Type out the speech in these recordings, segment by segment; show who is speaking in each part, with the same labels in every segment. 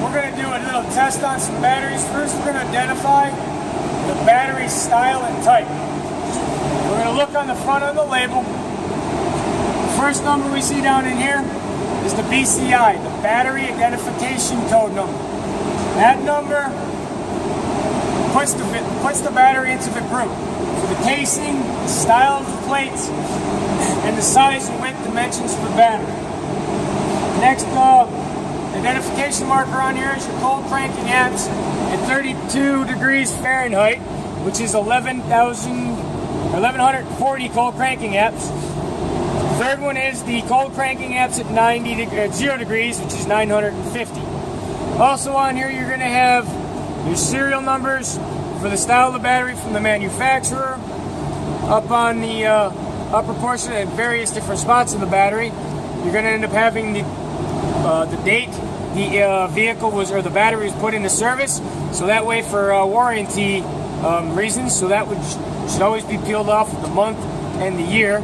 Speaker 1: we're going to do a little test on some batteries. First, we're going to identify the battery style and type. We're going to look on the front of the label. The first number we see down in here is the BCI, the Battery Identification Code number. That number puts the battery into the group. So the casing, the style of the plates, and the size and width dimensions for the battery. Next identification marker on here is your cold cranking amps at 32 degrees Fahrenheit, which is 1140 cold cranking amps. Third one is the cold cranking amps at 0 degrees, which is 950. Also on here, you're going to have your serial numbers for the style of the battery from the manufacturer. Up on the upper portion at various different spots of the battery, you're going to end up having the date the vehicle was, or the battery was put into service. So that way, for warranty reasons, so that should always be peeled off the month and the year.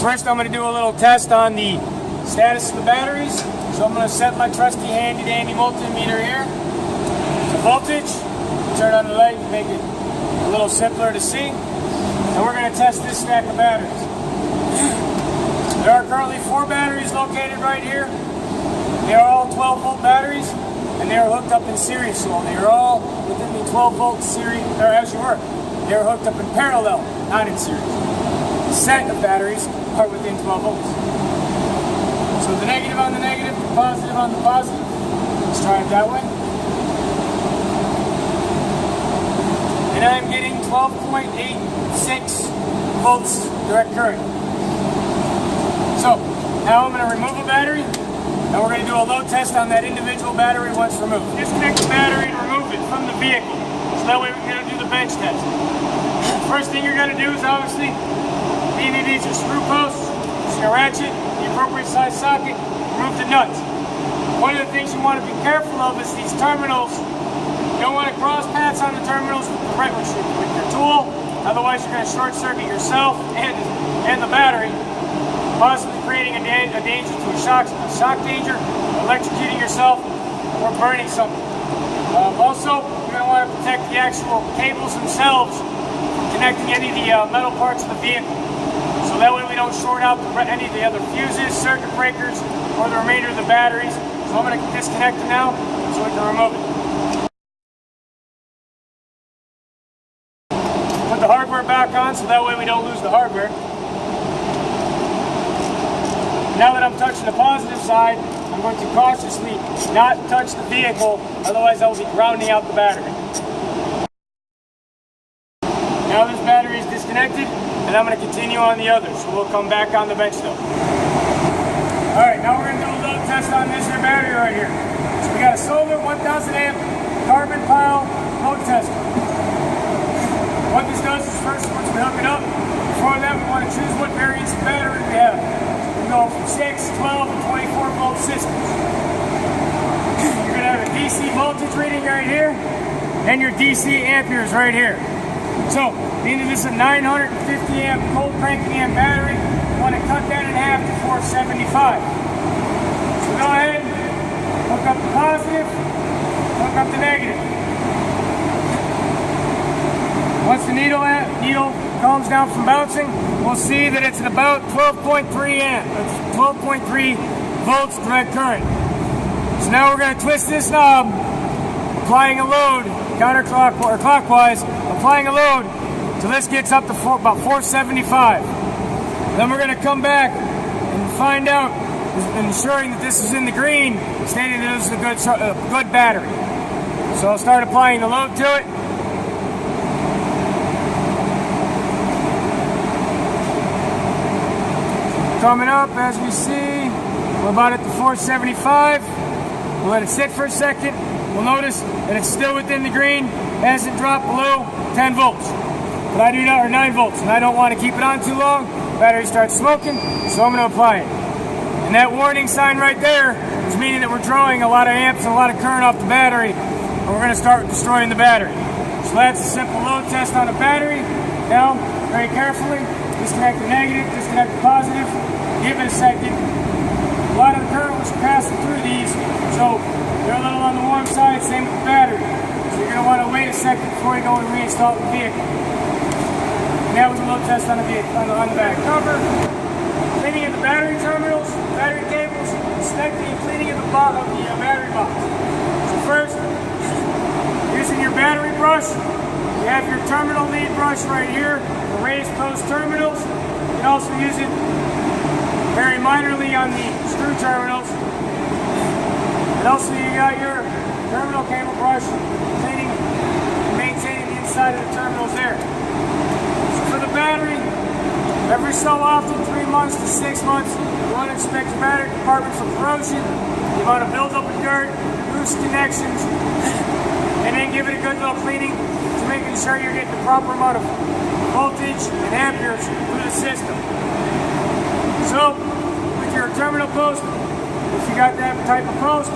Speaker 1: First, I'm going to do a little test on the status of the batteries. So I'm going to set my trusty handy dandy multimeter here to voltage. Turn on the light and make it a little simpler to see. And we're going to test this stack of batteries. There are currently 4 batteries located right here. They are all 12-volt batteries, and they are hooked up in series. So they are all within the 12-volt series, or as you were. They are hooked up in parallel, not in series. The set of batteries are within 12 volts. So the negative on the negative, the positive on the positive. Let's try it that way. And I'm getting 12.86 volts direct current. So now I'm going to remove a battery, and we're going to do a load test on that individual battery once removed. Disconnect the battery and remove it from the vehicle, so that way we're going to do the bench test. First thing you're going to do is obviously, these are screw posts, just a ratchet, the appropriate size socket, remove the nuts. One of the things you want to be careful of is these terminals. You don't want to cross paths on the terminals with your tool, otherwise you're going to short circuit yourself and the battery, possibly creating a danger to a shock danger, electrocuting yourself, or burning something. Also, you're going to want to protect the actual cables themselves from connecting any of the metal parts of the vehicle. So that way we don't short out any of the other fuses, circuit breakers, or the remainder of the batteries. So I'm going to disconnect them now so we can remove it. Put the hardware back on so that way we don't lose the hardware. Now that I'm touching the positive side, I'm going to cautiously not touch the vehicle, otherwise I will be grounding out the battery. Now this battery is disconnected, and I'm going to continue on the other, so we'll come back on the bench though. Alright, now we're going to do a load test on this here battery right here. So we got a solar 1000 amp carbon pile load tester. What this does is first, once we hook it up, before that we want to choose what variants of battery we have. Go from 6, 12, and 24 volt systems. You're going to have a DC voltage reading right here, and your DC amperes right here. So, being that this is a 950 amp cold cranking amp battery, you want to cut that in half to 475. So go ahead, hook up the positive, hook up the negative. Once the needle calms down from bouncing, we'll see that it's at about 12.3 amp. That's 12.3 volts direct current. So now we're going to twist this knob, applying a load clockwise, applying a load till this gets up to about 475. Then we're going to come back and find out, ensuring that this is in the green, stating that this is a good battery. So I'll start applying the load to it. Coming up, as we see, we're about at the 475. We'll let it sit for a second. We'll notice that it's still within the green. It hasn't dropped below 10 volts. But I do not, or 9 volts, and I don't want to keep it on too long. Battery starts smoking, so I'm going to apply it. And that warning sign right there is meaning that we're drawing a lot of amps and a lot of current off the battery, and we're going to start destroying the battery. So that's a simple load test on a battery. Now, very carefully, disconnect the negative, disconnect the positive, give it a second. A lot of the current was passing through these, so they're a little side, same with the battery. So you're going to want to wait a second before you go and reinstall the vehicle. And that was a little test on the vehicle, on the back cover. Cleaning of the battery terminals, battery cables, inspecting and cleaning of the bottom of the battery box. So first, using your battery brush, you have your terminal lead brush right here for raised post terminals. You can also use it very minorly on the screw terminals. And also you got your terminal cable brush, cleaning and maintaining the inside of the terminals there. So for the battery, every so often, 3 months to 6 months, you want to inspect the battery compartment for corrosion. You want to build up with dirt, loose connections, and then give it a good little cleaning to making sure you're getting the proper amount of voltage and amperes through the system. So, with your terminal post, if you got that type of post,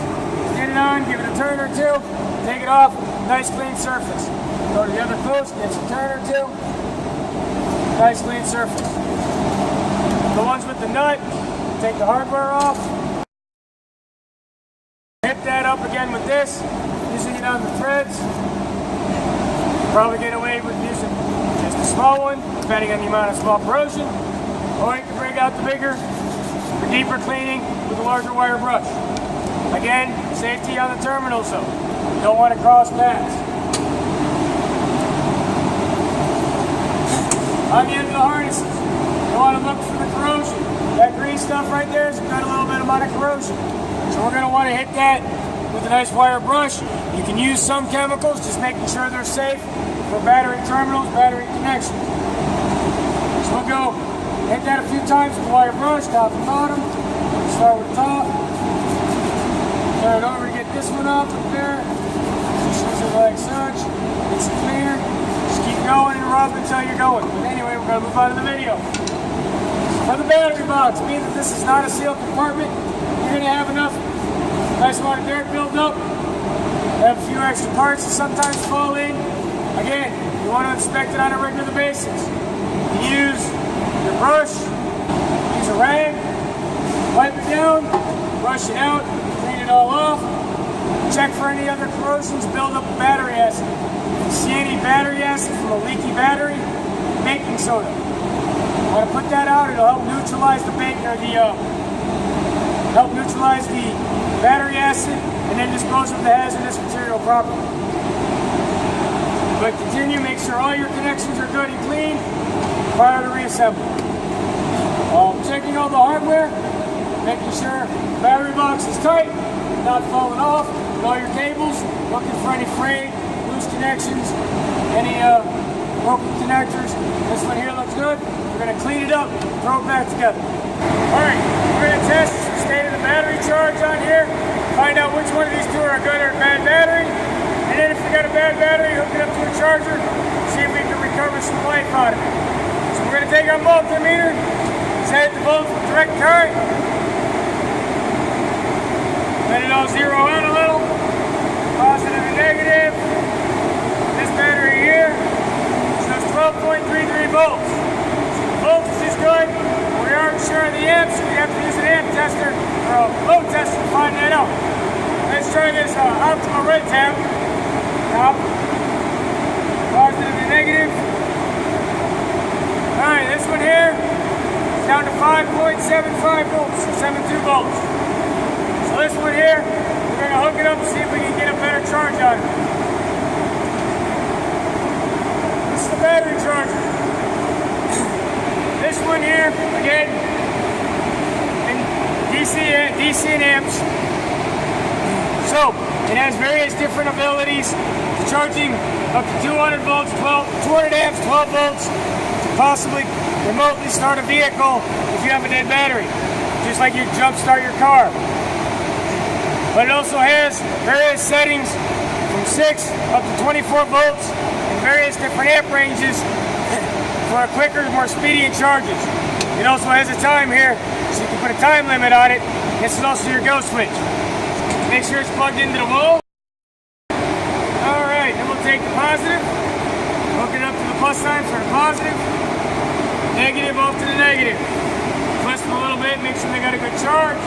Speaker 1: get it on, give it a turn or two, take it off, nice clean surface. Go to the other post, get some turn or two, nice clean surface. The ones with the nut, take the hardware off. Hit that up again with this, using it on the threads. Probably get away with using just a small one, depending on the amount of small corrosion. Or you can bring out the bigger, for deeper cleaning with a larger wire brush. Again, safety on the terminals though. You don't want to cross paths. On the end of the harnesses, you want to look for the corrosion. That green stuff right there has got a little bit amount of corrosion. So we're going to want to hit that with a nice wire brush. You can use some chemicals, just making sure they're safe for battery terminals, battery connections. So we'll go hit that a few times with the wire brush, top and bottom. Start with the top. Turn it over to get this one up there. Just use it like such. It's clear. Just keep going and rub until you're going. But anyway, we're going to move on to the video. For the battery box, being that this is not a sealed compartment, you're going to have enough nice amount of dirt built up. Have a few extra parts that sometimes fall in. Again, you want to inspect it on a regular basis. You use your brush, use a rag, wipe it down, brush it out, clean it all off. Check for any other corrosions, build up battery acid. If you see any battery acid from a leaky battery, baking soda. You want to put that out, it'll help neutralize the battery acid and then dispose of the hazardous material properly. But continue, make sure all your connections are good and clean prior to reassembly. Checking all the hardware, making sure the battery box is tight, not falling off, and all your cables, looking for any frayed, loose connections, any broken connectors. This one here looks good. We're going to clean it up, throw it back together. Alright, we're going to test the state of the battery charge on here, find out which one of these two are a good or a bad battery, and then if we got a bad battery, hook it up to a charger, see if we can recover some life out of it. So we're going to take our multimeter, set it to both direct current, let it all zero out a little, positive and negative. This battery here shows 12.33 volts. Voltage is good. We aren't sure of the amps, so we have to use an amp tester or a load tester to find that out. Let's try this optimal red tab. Top, positive and negative. Alright, this one here is down to 5.75 volts, 72 volts. So this one here, we're going to hook it up and see if we can get a better charge on it. This is the battery charger. This one here, again, in DC and amps. So, it has various different abilities, charging up to 200 volts, 200 amps, 12 volts, to possibly remotely start a vehicle if you have a dead battery, just like you jump start your car. But it also has various settings from 6 up to 24 volts and various different amp ranges for a quicker, more speedy charges. It also has a time here, so you can put a time limit on it. This is also your go switch. Make sure it's plugged into the wall. Alright, then we'll take the positive, hook it up to the plus sign for the positive, negative off to the negative. Twist them a little bit, make sure they got a good charge.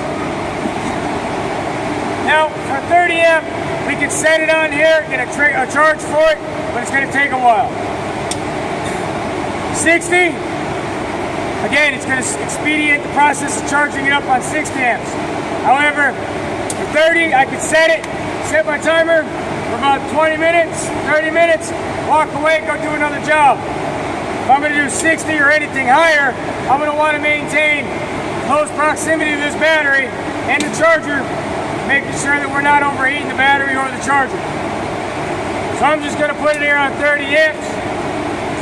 Speaker 1: Now, for 30 amp, we can set it on here, get a charge for it, but it's going to take a while. 60, again, it's going to expedite the process of charging it up on 60 amps. However, for 30, I can set my timer for about 20 minutes, 30 minutes, walk away, go do another job. If I'm going to do 60 or anything higher, I'm going to want to maintain close proximity to this battery and the charger, making sure that we're not overheating the battery or the charger. So I'm just going to put it here on 30 amps,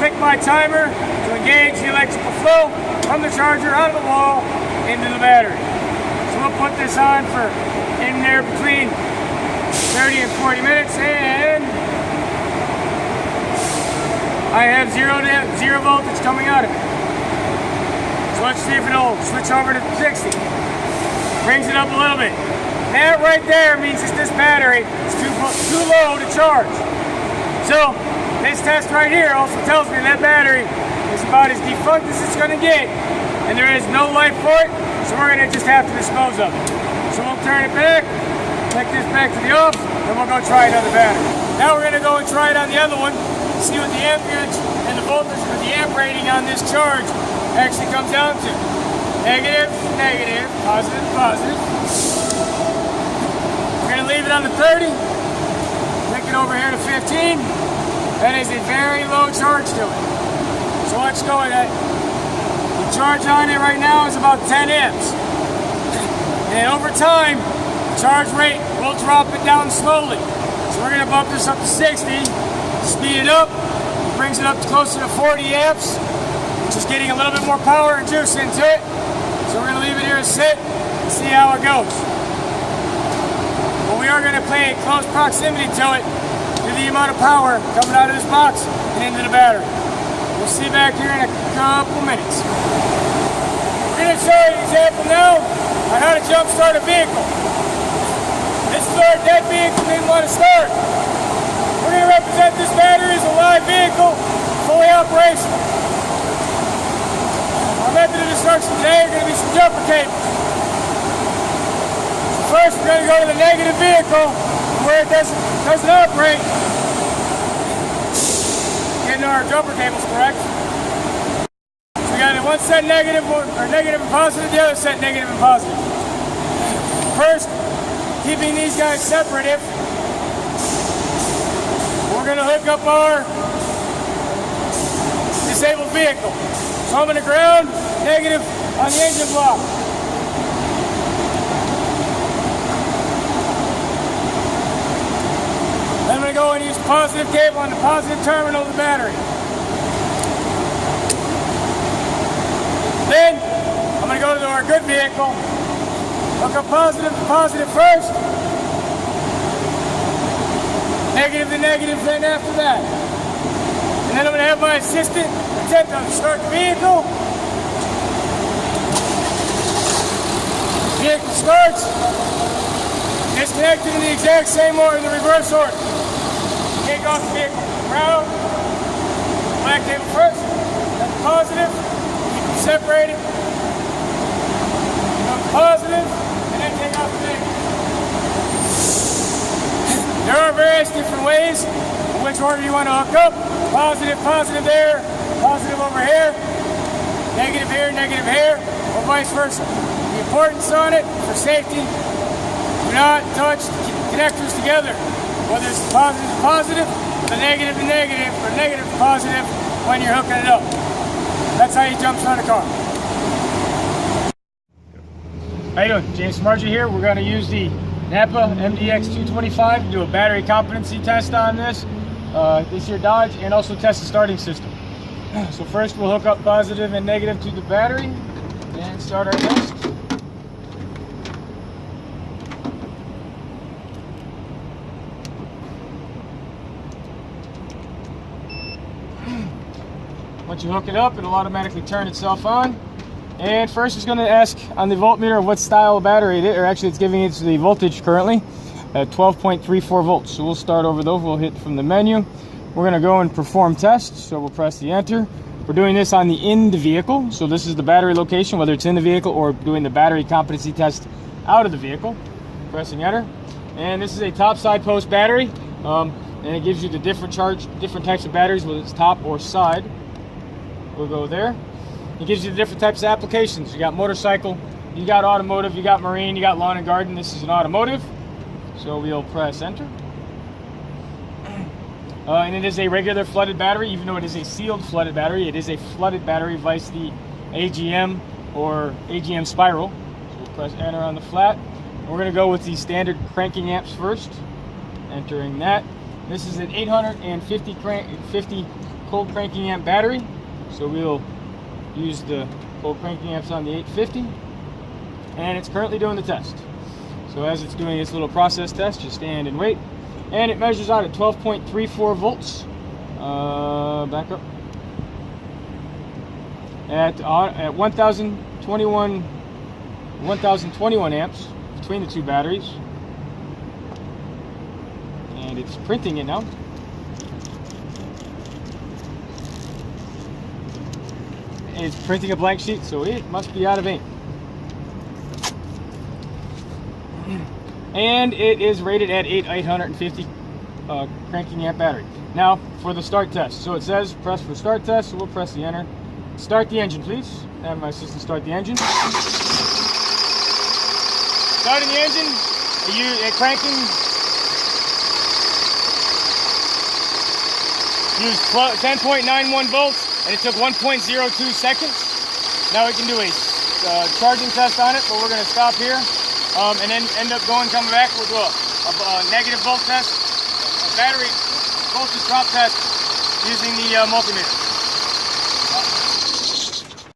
Speaker 1: click my timer to engage the electrical flow from the charger out of the wall into the battery. So we'll put this on for in there between 30 and 40 minutes, and I have zero voltage coming out of it. So let's see if it'll switch over to 60. Brings it up a little bit. That right there means that this battery is too low to charge. So this test right here also tells me that battery is about as defunct as it's going to get, and there is no life for it, so we're going to just have to dispose of it. So we'll turn it back, take this back to the off, and we'll go try another battery. Now we're going to go and try it on the other one, see what the amperage and the voltage or the amp rating on this charge actually comes down to. Negative, negative, positive, positive. We're going to leave it on the 30, click it over here to 15. That is a very low charge to it. So let's go with that. The charge on it right now is about 10 amps. And over time, the charge rate will drop it down slowly. So we're going to bump this up to 60, speed it up, brings it up to closer to 40 amps, which is getting a little bit more power and juice into it. So we're going to leave it here to sit and see how it goes. But we are going to pay close proximity to it to the amount of power coming out of this box and into the battery. We'll see back here in a couple minutes. We're going to show you an example now on how to jump start a vehicle. This is where that vehicle didn't want to start. We're going to represent this battery as a live vehicle, fully operational. Our method of destruction today are going to be some jumper cables. So first, we're going to go to the negative vehicle where it doesn't operate. Getting our jumper cables correct. So we got one set negative or negative and positive, the other set negative and positive. First, keeping these guys separative, we're going to hook up our disabled vehicle. So I'm going to ground negative on the engine block. Then I'm going to go and use positive cable on the positive terminal of the battery. Then I'm going to go to our good vehicle, hook up positive to positive first, negative to negative then after that. And then I'm going to have my assistant attempt to start the vehicle. Vehicle starts, disconnected in the exact same order, in the reverse order. Take off the vehicle, ground, black cable first, then the positive, keep them separated, go positive, and then take off the negative. There are various different ways in which order you want to hook up. Positive, positive there, positive over here, negative here, or vice versa. The importance on it for safety, do not touch the connectors together. Whether it's positive to positive, or negative to negative, or negative to positive when you're hooking it up. That's how you jump start a car. How you doing? James Margie here. We're going to use the Napa MDX 225 to do a battery competency test on this here Dodge, and also test the starting system. So first we'll hook up positive and negative to the battery and start our test. Once you hook it up, it'll automatically turn itself on. And first it's going to ask on the voltmeter what style of battery it is, or actually it's giving it the voltage currently at 12.34 volts. So we'll start over those. We'll hit from the menu. We're going to go and perform tests. So we'll press the enter. We're doing this on the in the vehicle. So this is the battery location, whether it's in the vehicle or doing the battery competency test out of the vehicle. pressing enter. And this is a top side post battery, and it gives you the different types of batteries, whether it's top or side. We'll go there. It gives you the different types of applications. You got motorcycle, you got automotive, you got marine, you got lawn and garden. This is an automotive, so we'll press enter. And it is a regular flooded battery, even though it is a sealed flooded battery. It is a flooded battery, vice the AGM or AGM spiral. So we'll press enter on the flat. We're going to go with the standard cranking amps first. Entering that. This is an 850 cold cranking amp battery. So we'll use the cold cranking amps on the 850. And it's currently doing the test. So as it's doing its little process test, just stand and wait. And it measures out at 12.34 volts. Back up. At 1021 amps between the two batteries. And it's printing it now. It's printing a blank sheet, so it must be out of ink. And it is rated at 850 cranking amp battery. Now for the start test. So it says press for start test, so we'll press the enter. Start the engine, please. Have my assistant start the engine. Starting the engine, cranking. Used 10.91 volts, and it took 1.02 seconds. Now we can do a charging test on it, but we're going to stop here. And then coming back, we'll do a negative volt test, a battery voltage drop test using the multimeter.